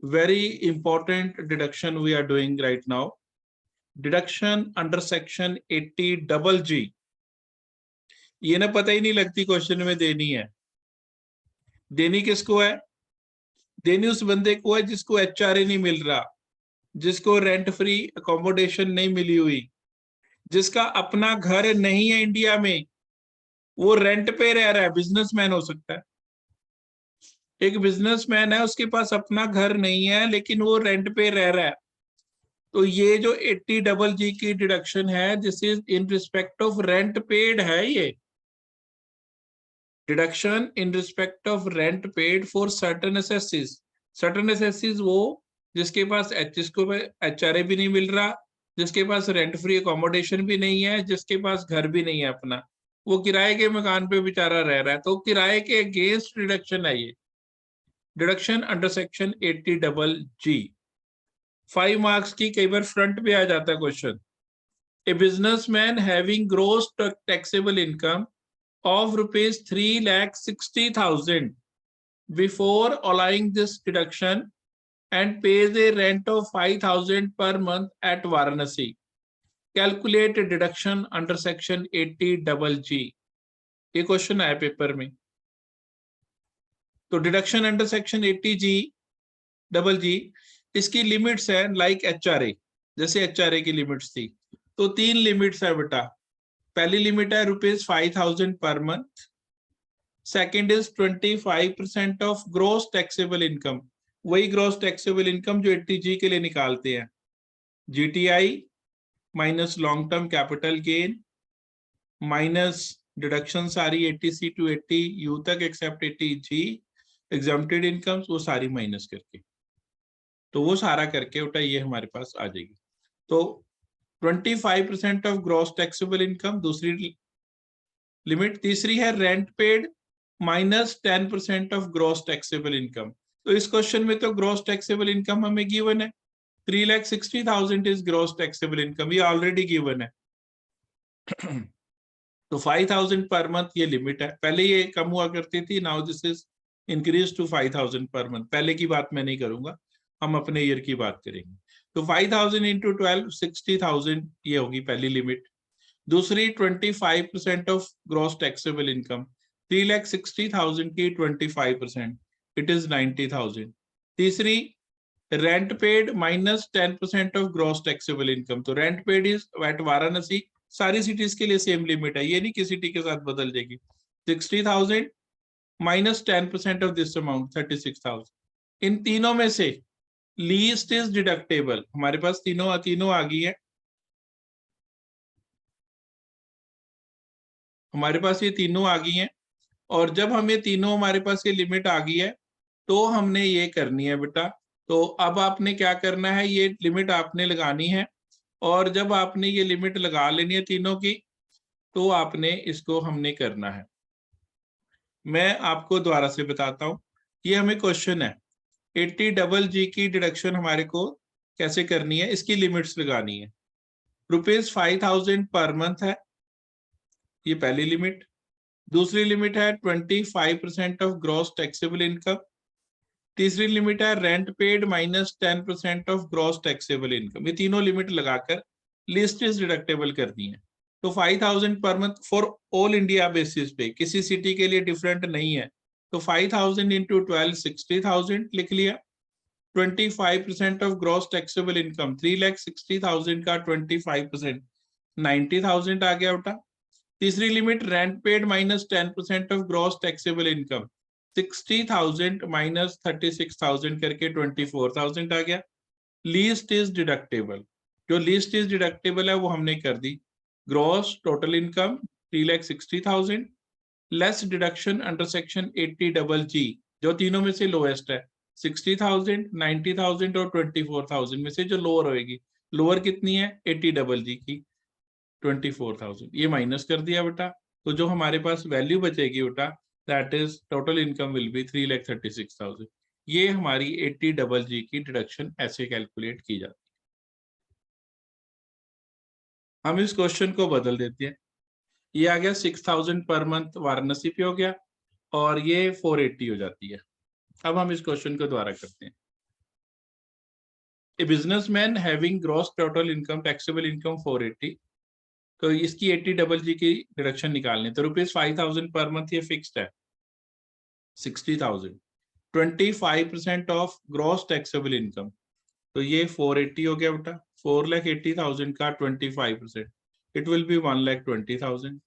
very important deduction we are doing right now. Deduction under section 80 double G. ये ना पता ही नहीं लगती क्वेश्चन में देनी है। देनी किसको है? देनी उस बंदे को है जिसको HRA नहीं मिल रहा, जिसको रेंट फ्री अकोमोडेशन नहीं मिली हुई, जिसका अपना घर नहीं है इंडिया में, वो रेंट पे रह रहा है। बिजनेसमैन हो सकता है, एक बिजनेसमैन है, उसके पास अपना घर नहीं है लेकिन वो रेंट पे रह रहा है। तो ये जो 80 डबल जी की डिडक्शन है, this is in respect of rent paid है। ये deduction in respect of rent paid for certain necessities. Certain necessities वो जिसके पास HRA भी नहीं मिल रहा, जिसके पास रेंट फ्री अकोमोडेशन भी नहीं है, जिसके पास घर भी नहीं है अपना, वो किराए के मकान पे बेचारा रह रहा है, तो किराए के अगेंस्ट डिडक्शन है ये डिडक्शन अंडर सेक्शन 80 डबल जी। 5 मार्क्स की कई बार फ्रंट पे आ जाता है question. A businessman having gross taxable income of rupees 3,60,000 before allowing this deduction and pays a rent of 5,000 per month at Varanasi. Calculate a deduction under section 80 double G. ये question आया paper में। तो deduction under section 80 जी double जी, इसकी limits है like HRA, जैसे HRA की limits थी। तो 3 लिमिट्स है बेटा। पहली लिमिट है ₹5,000 per month. Second is 25% of gross taxable income, वही ग्रॉस टैक्सेबल इनकम जो 80G के लिए निकालते हैं। GTI minus long term capital gain minus deduction सारी 80C to 80U तक एक्सेप्ट 80G एग्जम्प्टेड इनकम्स, वो सारी माइनस करके, तो वो सारा करके उठा ये हमारे पास आ जाएगी। तो 25% ऑफ ग्रॉस टैक्सेबल इनकम दूसरी लिमिट। तीसरी है rent paid minus 10% of gross taxable income. तो इस क्वेश्चन में तो ग्रॉस टैक्सेबल इनकम हमें गिवन है, 3,60,000 इज ग्रॉस टैक्सेबल इनकम, ये ऑलरेडी गिवन है। तो 5,000 पर मंथ ये लिमिट है। पहले ये कम हुआ करती थी, now this is increase to 5,000 per month. पहले की बात मैं नहीं करूंगा, हम अपने ईयर की बात करेंगे। तो 5,000 इंटू 12 60,000 ये होगी पहली लिमिट। दूसरी 25% ऑफ ग्रॉस टैक्सेबल इनकम, 3,60,000 की 25%, इट इज 90,000। तीसरी rent paid minus 10% of gross taxable income. तो rent paid is at Varanasi, सारी सिटीज के लिए सेम लिमिट है, ये नहीं कि सिटी के साथ बदल जाएगी। 60,000 माइनस 10% ऑफ दिस अमाउंट 36,000। इन तीनों में से लीस्ट इज डिडक्टेबल। हमारे पास तीनों आ गई है, हमारे पास ये तीनों आ गई हैं। और जब हमें तीनों हमारे पास ये लिमिट आ गई है तो हमने ये करनी है बेटा। तो अब आपने क्या करना है, ये लिमिट आपने लगानी है, और जब आपने ये लिमिट लगा लेनी है तीनों की, तो आपने इसको हमने करना है। मैं आपको दोबारा से बताता हूँ, ये हमें क्वेश्चन है 80 डबल जी की डिडक्शन हमारे को कैसे करनी है, इसकी लिमिट्स लगानी है। ₹5,000 पर मंथ है, ये पहली लिमिट। दूसरी लिमिट है 25% ऑफ ग्रॉस टैक्सेबल इनकम। तीसरी लिमिट है rent paid minus 10% of gross taxable income. ये तीनों लिमिट लगाकर लिस्ट इज डिडक्टेबल करनी है। तो 5,000 per month for all India basis पे, किसी सिटी के लिए डिफरेंट नहीं है। तो 5,000 इंटू 12 60,000 लिख लिया। 25% ऑफ ग्रॉस टैक्सेबल इनकम, 3,60,000 का 25% 90,000 आ गया उठा। तीसरी limit rent paid minus 10% of gross taxable income, 60,000 minus 36,000 करके 24,000 आ गया। लीस्ट इज डिडक्टेबल, जो लीस्ट इज डिडक्टेबल है वो हमने कर दी। Gross total income 3,60,000 less deduction under section 80 double G, जो तीनों में से लोएस्ट है, 60,000 90,000 और 24,000 में से जो लोअर होएगी। लोअर कितनी है 80 डबल जी की 24,000, ये माइनस कर दिया बेटा। तो जो हमारे पास वैल्यू बचेगी बेटा, that is total income will be 3,36,000। ये हमारी 80 डबल जी की डिडक्शन ऐसे कैलकुलेट की जाती है। हम इस क्वेश्चन को बदल देते हैं, ये आ गया 6,000 पर मंथ वाराणसी पे हो गया, और ये 480 हो जाती है। अब हम इस क्वेश्चन को दोबारा करते हैं। A businessman having gross total income taxable income 480, तो इसकी 80 डबल जी की डिडक्शन निकालनी, तो ₹5,000 पर मंथ ये फिक्स्ड है, 60,000, 25% ऑफ ग्रॉस टैक्सेबल इनकम, तो ये 480 हो गया बेटा, 4,80,000 का 25%, it will be 1,20,000.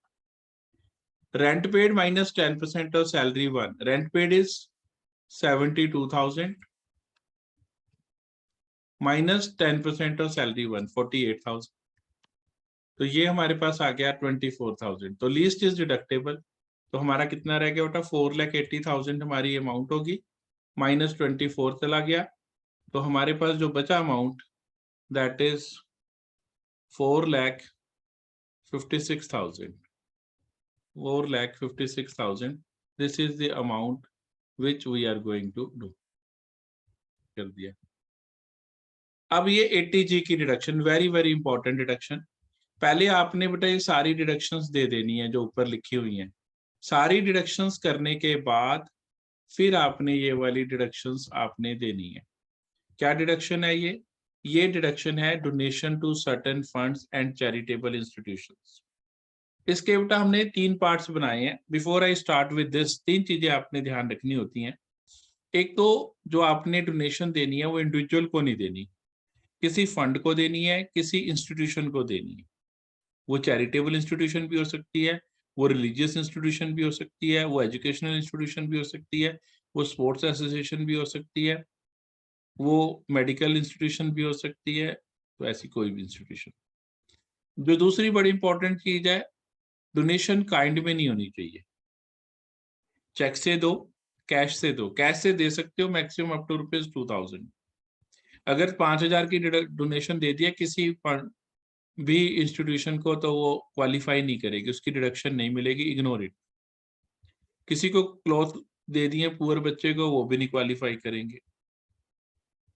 Rent paid minus 10% of salary one. Rent paid is 72,000 minus 10% of salary one, 48,000. तो ये हमारे पास आ गया 24,000. तो लीस्ट इज डिडक्टेबल, तो हमारा कितना रह गया बेटा, 4,80,000 हमारी अमाउंट होगी, माइनस 24 चला गया, तो हमारे पास जो बचा amount that is 4,56,000. 4,56,000. This is the amount which we are going to do. कर दिया. अब ये 80G की deduction, very very important deduction. पहले आपने बेटा ये सारी डिडक्शंस दे देनी है जो ऊपर लिखी हुई हैं. सारी डिडक्शंस करने के बाद फिर आपने ये वाली डिडक्शंस आपने देनी है. क्या डिडक्शन है ये डिडक्शन है donation to certain funds and charitable institutions. इसके बेटा हमने 3 पार्ट्स बनाए हैं. Before I start with this, 3 चीजें आपने ध्यान रखनी होती हैं. एक तो जो आपने डोनेशन देनी है वो इंडिविजुअल को नहीं देनी, किसी फंड को देनी है, किसी इंस्टीट्यूशन को देनी है. वो चैरिटेबल इंस्टीट्यूशन भी हो सकती है, वो रिलीजियस इंस्टीट्यूशन भी हो सकती है, वो एजुकेशनल इंस्टीट्यूशन भी हो सकती है, वो स्पोर्ट्स एसोसिएशन भी हो सकती है, वो मेडिकल इंस्टीट्यूशन भी हो सकती है. तो ऐसी कोई भी इंस्टीट्यूशन. जो दूसरी बड़ी इंपॉर्टेंट चीज है, डोनेशन काइंड में नहीं होनी चाहिए. चेक से दो, कैश से दो. कैश से दे सकते हो मैक्सिमम अप टू ₹2,000. अगर 5,000 की डोनेशन दे दिया किसी भी इंस्टीट्यूशन को तो वो क्वालिफाई नहीं करेगी, उसकी डिडक्शन नहीं मिलेगी, इग्नोर इट. किसी को क्लॉथ दे दिए पुअर बच्चे को, वो भी नहीं क्वालिफाई करेंगे.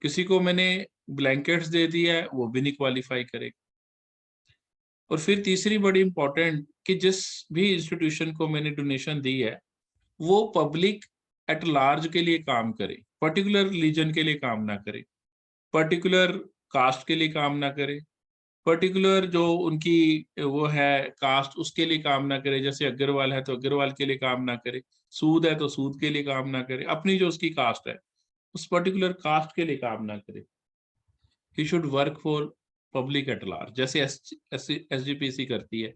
किसी को मैंने ब्लैंकेट्स दे दिया है, वो भी नहीं क्वालिफाई करेगा. और फिर तीसरी बड़ी इंपॉर्टेंट कि जिस भी इंस्टीट्यूशन को मैंने डोनेशन दी है वो पब्लिक एट लार्ज के लिए काम करे, पर्टिकुलर रिलीजन के लिए काम ना करे, पर्टिकुलर कास्ट के लिए काम ना करे, पर्टिकुलर जो उनकी वो है कास्ट उसके लिए काम ना करे. जैसे अग्रवाल है तो अग्रवाल के लिए काम ना करे, सूद है तो सूद के लिए काम ना करे, अपनी जो उसकी कास्ट है उस पर्टिकुलर कास्ट के लिए काम ना करे. He should work for public at large, जैसे SGPC करती है,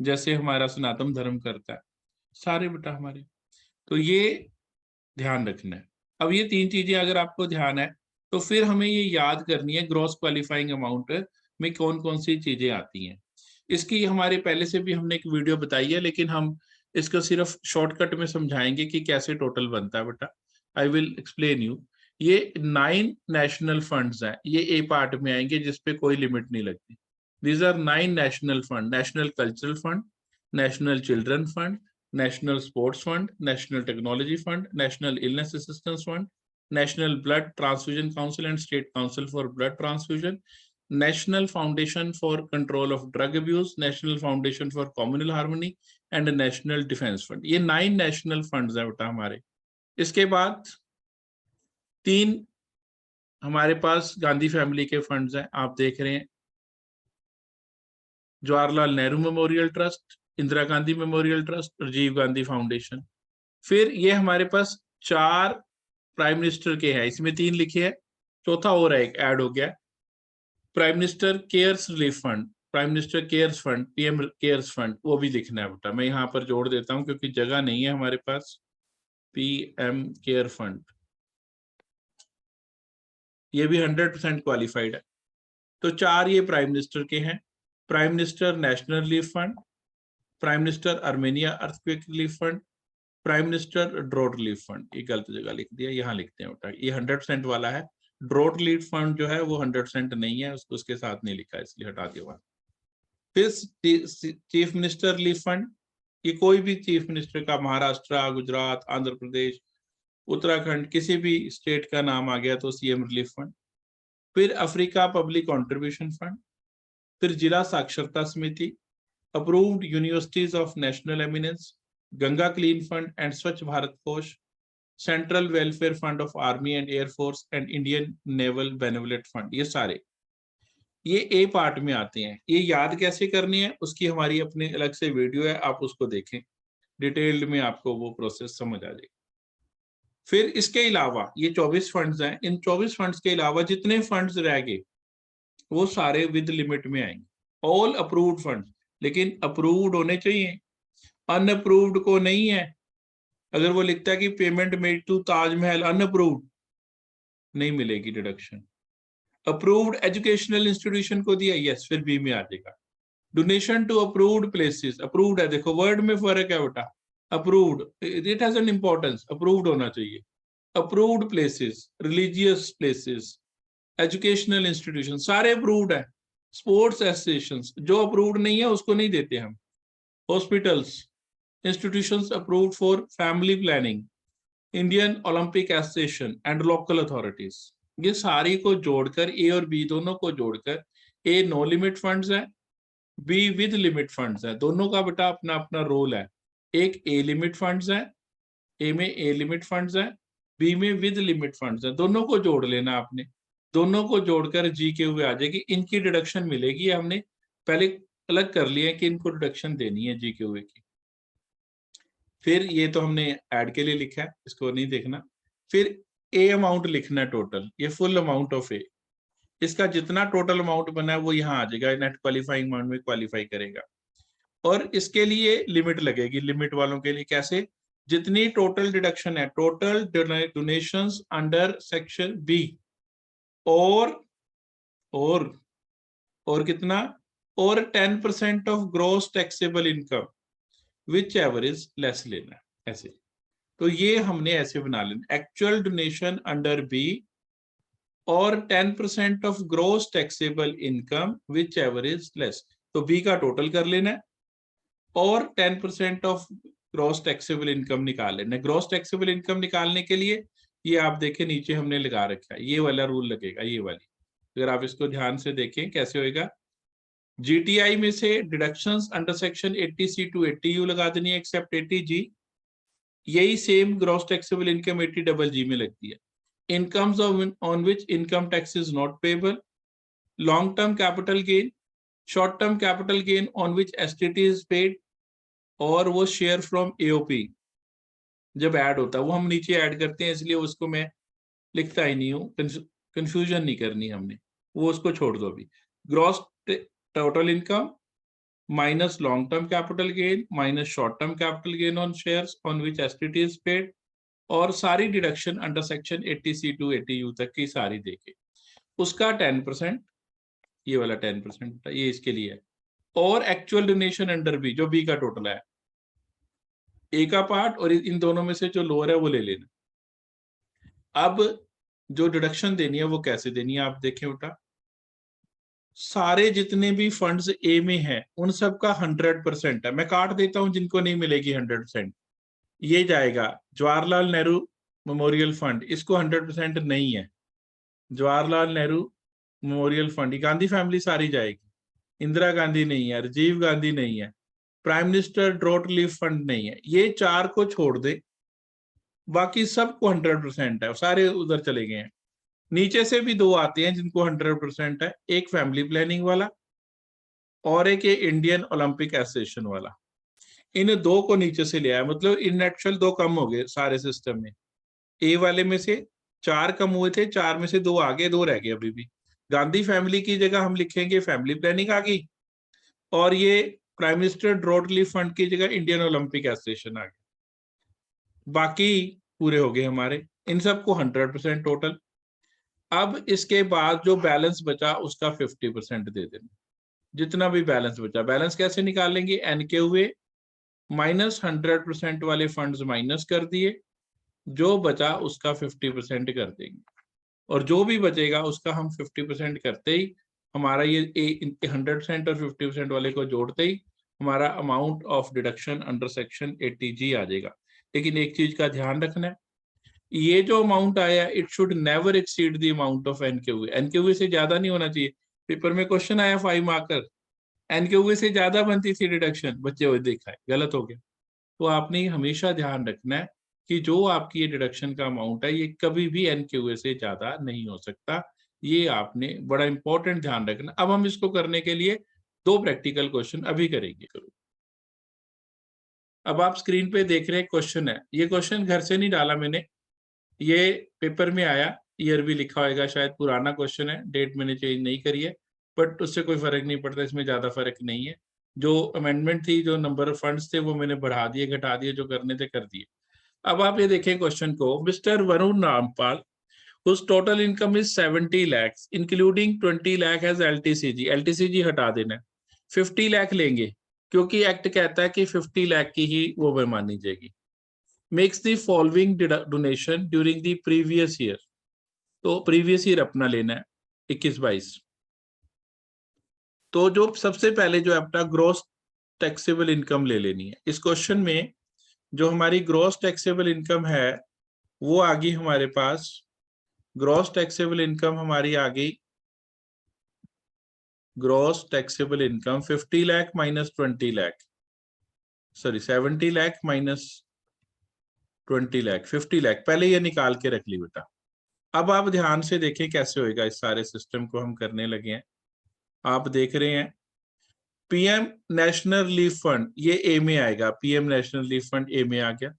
जैसे हमारा सनातन धर्म करता है, सारे बेटा हमारे. तो ये ध्यान रखना है. अब ये 3 चीजें अगर आपको ध्यान है तो फिर हमें ये याद करनी है ग्रॉस क्वालिफाइंग अमाउंट में कौन कौन सी चीजें आती हैं. इसकी हमारे पहले से भी हमने एक वीडियो बताई है, लेकिन हम इसको सिर्फ शॉर्टकट में समझाएंगे कि कैसे टोटल बनता है बेटा. I will explain you. ये 9 नेशनल फंड्स हैं, ये ए पार्ट में आएंगे जिसपे कोई लिमिट नहीं लगती. These are 9 national fund. National cultural fund, national children fund, National Sports Fund, National Technology Fund, National Illness Assistance Fund, National Blood Transfusion Council and State Council for Blood Transfusion, National Foundation for Control of Drug Abuse, National Foundation for Communal Harmony and National Defense Fund. ये 9 national funds है बेटा हमारे. इसके बाद 3 हमारे पास Gandhi family के funds हैं, आप देख रहे हैं. Jawaharlal Nehru memorial trust, Indira Gandhi memorial trust, Rajiv Gandhi foundation. फिर ये हमारे पास 4 प्राइम मिनिस्टर के हैं, इसमें 3 लिखे हैं, चौथा और एक ऐड हो गया, prime minister cares relief fund, prime minister cares fund, PM cares fund, वो भी लिखना है बेटा. मैं यहाँ पर जोड़ देता हूँ क्योंकि जगह नहीं है हमारे पास. PM केयर फंड ये भी 100% क्वालिफाइड है. तो 4 ये प्राइम मिनिस्टर के हैं. Prime minister national relief fund, prime minister Armenia earthquake relief fund, prime minister drought relief fund. ये गलत जगह लिख दिया, यहाँ लिखते हैं बेटा, ये 100% वाला है. ड्रॉट रिलीफ फंड जो है वो 100% नहीं है, उसको उसके साथ नहीं लिखा, इसलिए हटा दिया वहां. फिर चीफ मिनिस्टर रिलीफ फंड, ये कोई भी चीफ मिनिस्टर का, महाराष्ट्र, गुजरात, आंध्र प्रदेश, उत्तराखंड, किसी भी स्टेट का नाम आ गया तो CM रिलीफ फंड. फिर अफ्रीका पब्लिक कॉन्ट्रीब्यूशन फंड, फिर जिला साक्षरता समिति, approved universities of national eminence, Ganga clean fund and स्वच्छ भारत कोष, central welfare fund of army and air force and Indian naval benevolent fund, ये सारे ये ए पार्ट में आते हैं। ये याद कैसे करनी है उसकी हमारी अपनी अलग से वीडियो है, आप उसको देखें, डिटेल्ड में आपको वो प्रोसेस समझ आ जाएगी। फिर इसके अलावा ये 24 फंड्स हैं, इन 24 फंड्स के अलावा जितने फंड्स रह गए वो सारे विद लिमिट में आएंगे, ऑल अप्रूव्ड फंड्स, लेकिन अप्रूव्ड होने चाहिए, अनअप्रूव्ड को नहीं है। अगर वो लिखता है कि payment made to Taj Mahal unapproved, नहीं मिलेगी डिडक्शन। अप्रूव्ड एजुकेशनल इंस्टीट्यूशन को दिया, यस, फिर बी में आ जाएगा। Donation to approved places, approved है, देखो वर्ड में फर्क है बेटा, approved it has an importance, approved होना चाहिए। Approved places, religious places, educational institution सारे अप्रूव्ड है। स्पोर्ट्स एसोसिएशंस जो अप्रूव्ड नहीं है उसको नहीं देते हम। Hospitals, institutions approved for family planning, Indian Olympic association and local authorities, ये सारी को जोड़कर ए और बी दोनों को जोड़कर ए नो लिमिट फंड्स है, बी विद लिमिट फंड्स है। दोनों का बेटा अपना अपना रोल है। एक ए लिमिट फंड्स है, ए में ए लिमिट फंड्स है, बी में विद लिमिट फंड्स है, दोनों को जोड़ लेना आपने। दोनों को जोड़कर जी के हुए आ जाएगी, इनकी डिडक्शन मिलेगी। हमने पहले अलग कर लिया है कि इनको डिडक्शन देनी है जी के हुए की। फिर ये तो हमने ऐड के लिए लिखा है, इसको नहीं देखना। फिर ए अमाउंट लिखना है टोटल, ये फुल अमाउंट ऑफ ए, इसका जितना टोटल अमाउंट बना है वो यहाँ आ जाएगा, नेट क्वालिफाइंग अमाउंट में क्वालिफाई करेगा। और इसके लिए लिमिट लगेगी, लिमिट वालों के लिए कैसे, जितनी टोटल डिडक्शन है, total donations under section B और कितना, और 10% of gross taxable income whichever is less लेना है ऐसे। तो ये हमने ऐसे बना लेना, एक्चुअल डोनेशन अंडर बी और 10% of gross taxable income whichever is less. तो बी का टोटल कर लेना है और 10% ऑफ ग्रॉस टैक्सेबल इनकम निकाल लेना है। ग्रॉस टैक्सेबल इनकम निकालने के लिए ये आप देखें नीचे हमने लगा रखा है, ये वाला रूल लगेगा, ये वाली। अगर आप इसको ध्यान से देखें कैसे होएगा, जीटीआई में से deductions under section 80C to 80U लगा देनी है एक्सेप्ट 80G। यही same gross taxable income 80GG में लगती है। Incomes on which income tax is not payable, long term capital gain, short term capital gain on which STT is paid, और वो share from AOP जब add होता है वो हम नीचे ऐड करते हैं, इसलिए उसको मैं लिखता ही नहीं हूँ, कंफ्यूजन नहीं करनी हमने, वो उसको छोड़ दो अभी। Gross total income minus long term capital gain minus short term capital gain on shares on which STT is paid, और सारी deduction under section 80C to 80U तक की सारी देके उसका 10%, ये वाला 10% ये इसके लिए है। और एक्चुअल डोनेशन अंडर बी, जो बी का टोटल है, ए का पार्ट और इन दोनों में से जो लोअर है वो ले लेना। अब जो डिडक्शन देनी है वो कैसे देनी है आप देखें बेटा, सारे जितने भी फंड्स ए में हैं उन सब का 100% है। मैं काट देता हूं जिनको नहीं मिलेगी 100%, ये जाएगा जवाहरलाल नेहरू मेमोरियल फंड, इसको 100% नहीं है। Jawaharlal Nehru memorial fund, Gandhi family सारी जाएगी, इंदिरा गांधी नहीं है, राजीव गांधी नहीं है, prime minister drought relief fund नहीं है, ये चार को छोड़ दे, बाकी सबको 100% है, सारे उधर चले गए हैं। नीचे से भी दो आते हैं जिनको 100% है, एक फैमिली प्लानिंग वाला और एक इंडियन ओलंपिक एसोसिएशन वाला। इन दो को नीचे से ले आया, मतलब इन एक्चुअल दो कम हो गए सारे सिस्टम में। ए वाले में से 4 कम हुए थे, 4 में से 2 आ गए, 2 रह गए अभी भी। गांधी फैमिली की जगह हम लिखेंगे फैमिली प्लानिंग आ गई, और ये prime minister drought relief fund की जगह इंडियन ओलंपिक एसोसिएशन आ गया। बाकी पूरे हो गए हमारे, इन सबको 100% टोटल। अब इसके बाद जो बैलेंस बचा उसका 50% दे देना, जितना भी बैलेंस बचा। बैलेंस कैसे निकालेंगे, एन के हुए माइनस 100% वाले फंड्स माइनस कर दिए, जो बचा उसका 50% कर देंगे, और जो भी बचेगा उसका हम 50% करते ही हमारा ये 100% और 50% वाले को जोड़ते ही हमारा amount of deduction under section 80G आ जाएगा। लेकिन एक चीज का ध्यान रखना है, ये जो अमाउंट आया it should never exceed the amount of NQA. NQA से ज्यादा नहीं होना चाहिए। पेपर में क्वेश्चन आया 5 मार्कर, एनक्यूए से ज्यादा बनती थी डिडक्शन, बच्चे वो देखा है गलत हो गया। तो आपने हमेशा ध्यान रखना है कि जो आपकी ये डिडक्शन का अमाउंट है ये कभी भी एनक्यूए से ज्यादा नहीं हो सकता। ये आपने बड़ा इंपॉर्टेंट ध्यान रखना। अब हम इसको करने के लिए 2 प्रैक्टिकल क्वेश्चन अभी करेंगे। अब आप स्क्रीन पे देख रहे हैं क्वेश्चन है, ये क्वेश्चन घर से नहीं डाला मैंने, ये पेपर में आया, ईयर भी लिखा होगा, शायद पुराना क्वेश्चन है, डेट मैंने चेंज नहीं करी है, बट उससे कोई फर्क नहीं पड़ता, इसमें ज्यादा फर्क नहीं है। जो अमेंडमेंट थी, जो नंबर ऑफ फंड्स थे वो मैंने बढ़ा दिए घटा दिए, जो करने थे कर दिए। अब आप ये देखें क्वेश्चन को, mister Varun Rampal whose total income is 70 lakhs including 20 lakh as LTCG, LTCG हटा देना, 50 लाख लेंगे क्योंकि एक्ट कहता है कि 50 लाख की ही वो मानी जाएगी। Makes the following donation during the previous year, तो प्रीवियस ईयर अपना लेना है 21-22। तो जो सबसे पहले जो अपना ग्रॉस टैक्सेबल इनकम ले लेनी है। इस क्वेश्चन में जो हमारी ग्रॉस टैक्सेबल इनकम है वो आ गई हमारे पास, ग्रॉस टैक्सेबल इनकम हमारी आ गई, gross taxable income 50 lakh minus 20 lakh, sorry 70 lakh minus 20 lakh, 50 lakh, पहले ये निकाल के रख ली बेटा। अब आप ध्यान से देखें कैसे होएगा, इस सारे सिस्टम को हम करने लगे हैं। आप देख रहे हैं पीएम नेशनल रिलीफ फंड, ये ए में आएगा, पीएम नेशनल रिलीफ फंड ए में आ गया।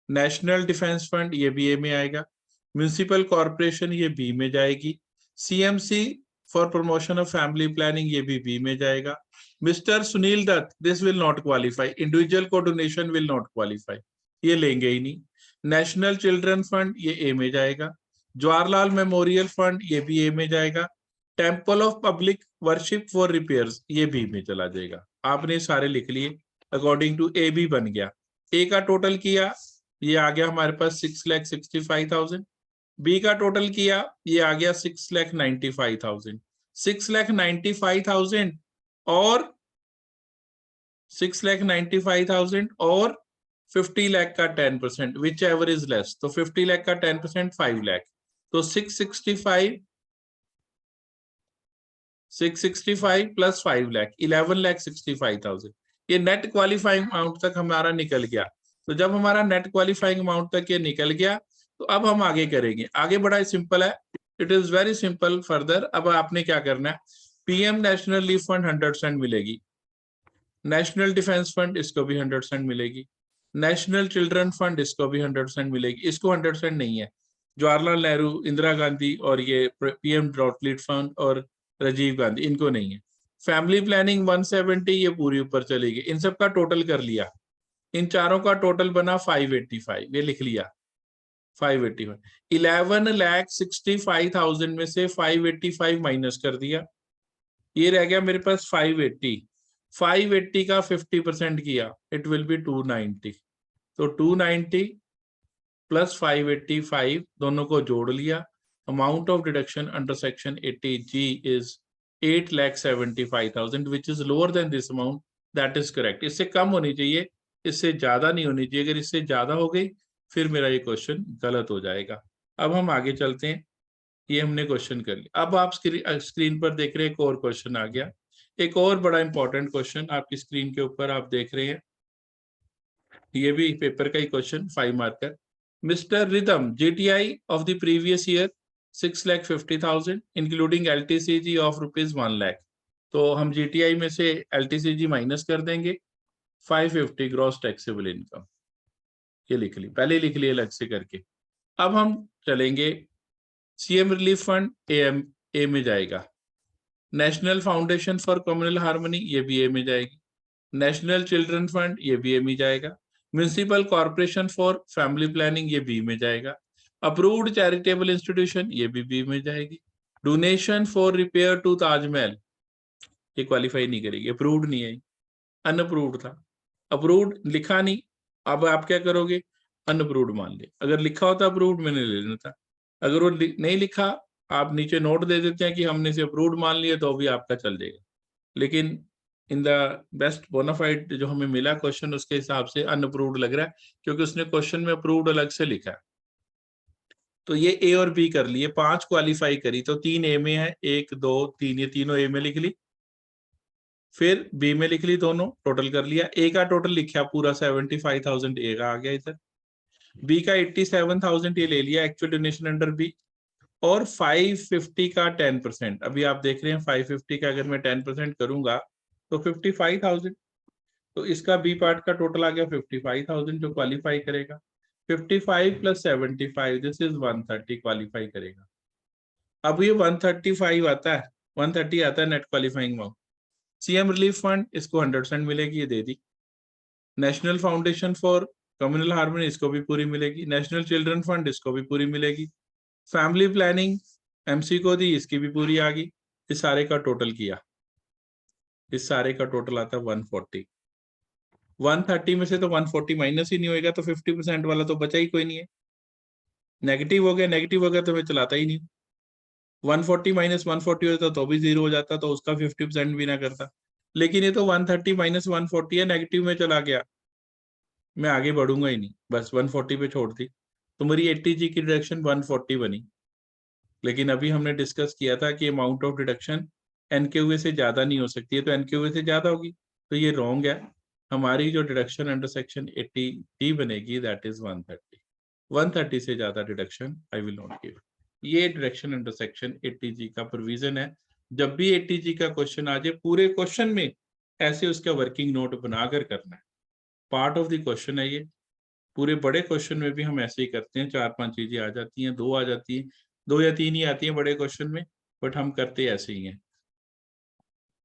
नेशनल डिफेंस फंड ये भी ए में आएगा। म्युनिसिपल कॉर्पोरेशन ये बी में जाएगी। CMC for promotion of family planning ये भी बी में जाएगा। Mister Sunil Dutt, this will not qualify, individual को डोनेशन विल नॉट क्वालिफाई, ये लेंगे ही नहीं। नेशनल चिल्ड्रन फंड ये ए में जाएगा। जवाहरलाल मेमोरियल फंड ये भी ए में जाएगा। Temple of public worship for repairs ये बी में चला जाएगा। आपने सारे लिख लिए, अकॉर्डिंग टू ए बी बन गया। ए का टोटल किया, ये आ गया हमारे पास 6,65,000। बी का टोटल किया, ये आ गया 6,95,000। 6,95,000 और 6,95,000 और 50 लाख का 10%, विच एवर इज लेस, तो 50 लाख का 10% 5 लाख, तो 665 प्लस 5 लाख 11,65,000। ये नेट क्वालिफाइंग अमाउंट तक हमारा निकल गया। तो जब हमारा नेट क्वालिफाइंग अमाउंट तक ये निकल गया तो अब हम आगे करेंगे। आगे बड़ा सिंपल है, it is very simple further. अब आपने क्या करना है, पीएम नेशनल रिलीफ फंड 100% मिलेगी, नेशनल डिफेंस फंड इसको भी 100% मिलेगी, नेशनल चिल्ड्रन फंड इसको भी 100% मिलेगी। इसको 100% नहीं है, जवाहरलाल नेहरू, इंदिरा गांधी और ये पीएम ड्रॉटलीड फंड और राजीव गांधी, इनको नहीं है। फैमिली प्लानिंग 170 ये पूरी ऊपर चलेगी। इन सब का टोटल कर लिया, इन चारों का टोटल बना 585, ये लिख लिया 585। 11,65,000 में से 585 माइनस कर दिया, ये रह गया मेरे पास 580। 580 का 50% किया, इट विल बी 290। तो 290 प्लस 585 दोनों को जोड़ लिया। Amount of deduction under section 80G is 8,75,000 which is lower than this amount, that is correct. इससे कम होनी चाहिए, इससे ज्यादा नहीं होनी चाहिए। अगर इससे ज्यादा हो गई फिर मेरा ये क्वेश्चन गलत हो जाएगा। अब हम आगे चलते हैं, ये हमने क्वेश्चन कर लिया। अब आप स्क्रीन पर देख रहे हैं एक और क्वेश्चन आ गया, एक और बड़ा इंपॉर्टेंट क्वेश्चन आपकी स्क्रीन के ऊपर आप देख रहे हैं, ये भी पेपर का ही question 5 marker. Mister Rhythm, GTI of the previous year 6,50,000 including LTCG of ₹1 lakh. तो हम जीटीआई में से एलटीसीजी माइनस कर देंगे, 550 ग्रॉस टैक्सेबल इनकम, ये लिख ली, पहले लिख लिए अलग से करके। अब हम चलेंगे, सीएम रिलीफ फंड ए में जाएगा। National foundation for communal harmony ये भी ए में जाएगी। नेशनल चिल्ड्रन फंड ये भी ए में जाएगा। Municipal corporation for family planning ये बी में जाएगा। अप्रूव्ड चैरिटेबल इंस्टीट्यूशन ये भी बी में जाएगी। Donation for repair to Taj Mahal ये क्वालिफाई नहीं करेगी, अप्रूव्ड नहीं है, अनअप्रूव्ड था, अप्रूव्ड लिखा नहीं। अब आप क्या करोगे, अनअप्रूव्ड मान ले। अगर लिखा होता अप्रूव्ड मैंने ले लेना था, अगर वो नहीं लिखा आप नीचे नोट दे देते हैं कि हमने इसे अप्रूव्ड मान लिया तो भी आपका चल जाएगा। लेकिन इन द बेस्ट बोनाफाइड जो हमें मिला क्वेश्चन, उसके हिसाब से अनअप्रूव्ड लग रहा है, क्योंकि उसने क्वेश्चन में अप्रूव्ड अलग से लिखा है। तो ये ए और बी कर लिए, 5 क्वालिफाई करी, तो 3 ए में है, 1 2 3, ये तीनों ए में लिख ली। फिर बी में लिख ली दोनों, टोटल कर लिया। ए का टोटल लिखा पूरा 75,000 ए का आ गया इधर। बी का 87,000 ये ले लिया एक्चुअल डोनेशन अंडर बी, और 550 का 10%। अभी आप देख रहे हैं 550 का अगर मैं 10% करूंगा तो 55,000, तो इसका बी पार्ट का टोटल आ गया 55,000 जो क्वालिफाई करेगा। 55 प्लस 75 दिस इज 130 क्वालिफाई करेगा। अब ये 135 आता है, 130 आता है net qualifying amount. CM relief fund इसको 100% मिलेगी, ये दे दी। National foundation for communal harmony इसको भी पूरी मिलेगी। नेशनल चिल्ड्रन फंड इसको भी पूरी मिलेगी। फैमिली प्लानिंग एमसी को दी, इसकी भी पूरी आ गई। इस सारे का टोटल किया, इस सारे का टोटल आता है 140। 130 में से तो 140 माइनस ही नहीं होएगा, तो 50% वाला तो बचा ही कोई नहीं है। नेगेटिव हो गया, नेगेटिव हो गया तो मैं चलाता ही नहीं। 140 माइनस 140 होता तो भी जीरो हो जाता, तो उसका 50% भी ना करता। लेकिन ये तो 130 माइनस 140 है, नेगेटिव में चला गया, मैं आगे बढ़ूंगा ही नहीं, बस 140 पे छोड़ दी, तो मेरी 80G की डिडक्शन 140 बनी। लेकिन अभी हमने डिस्कस किया था कि अमाउंट ऑफ डिडक्शन एनक्यूए से ज्यादा नहीं हो सकती है, तो एनक्यूए से ज्यादा होगी, तो ये रॉन्ग है। हमारी जो डिडक्शन अंडर सेक्शन 80D बनेगी दैट इज 130। 130 से ज्यादा deduction I will not give. ये डिडक्शन अंडर सेक्शन 80G का प्रोविजन है। जब भी 80G का क्वेश्चन आ जाए, पूरे क्वेश्चन में ऐसे उसका वर्किंग नोट बनाकर करना है, पार्ट ऑफ द क्वेश्चन है ये। पूरे बड़े क्वेश्चन में भी हम ऐसे ही करते हैं, 4-5 चीजें आ जाती हैं, 2 आ जाती हैं, 2 या 3 ही आती हैं बड़े क्वेश्चन में, बट हम करते ऐसे ही हैं।